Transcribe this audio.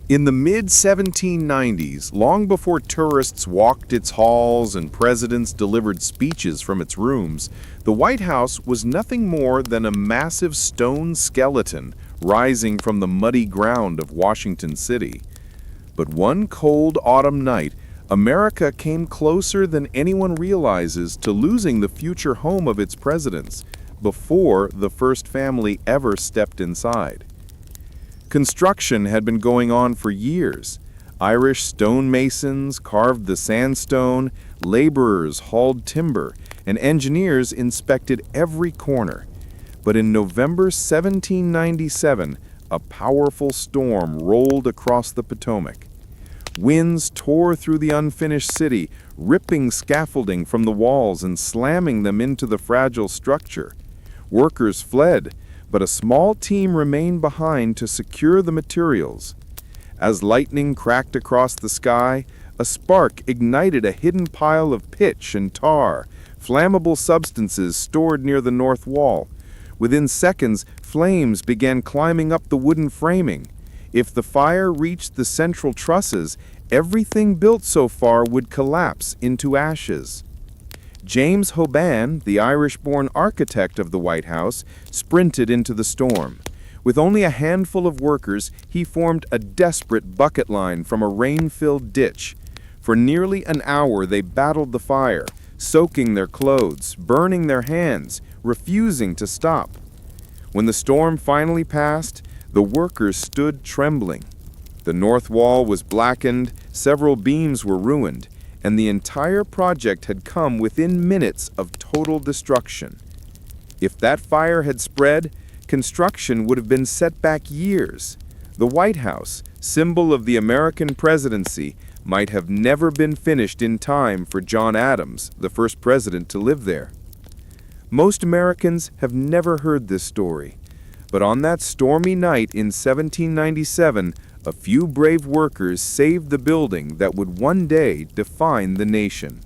In the mid-1790s, long before tourists walked its halls and presidents delivered speeches from its rooms, the White House was nothing more than a massive stone skeleton rising from the muddy ground of Washington City. But one cold autumn night, America came closer than anyone realizes to losing the future home of its presidents before the first family ever stepped inside. Construction had been going on for years. Irish stonemasons carved the sandstone, laborers hauled timber, and engineers inspected every corner. But in November 1797, a powerful storm rolled across the Potomac. Winds tore through the unfinished city, ripping scaffolding from the walls and slamming them into the fragile structure. Workers fled, but a small team remained behind to secure the materials. As lightning cracked across the sky, a spark ignited a hidden pile of pitch and tar, flammable substances stored near the north wall. Within seconds, flames began climbing up the wooden framing. If the fire reached the central trusses, everything built so far would collapse into ashes. James Hoban, the Irish-born architect of the White House, sprinted into the storm. With only a handful of workers, he formed a desperate bucket line from a rain-filled ditch. For nearly an hour they battled the fire, soaking their clothes, burning their hands, refusing to stop. When the storm finally passed, the workers stood trembling. The north wall was blackened, several beams were ruined, and the entire project had come within minutes of total destruction. If that fire had spread, construction would have been set back years. The White House, symbol of the American presidency, might have never been finished in time for John Adams, the first president to live there. Most Americans have never heard this story, but on that stormy night in 1797, a few brave workers saved the building that would one day define the nation.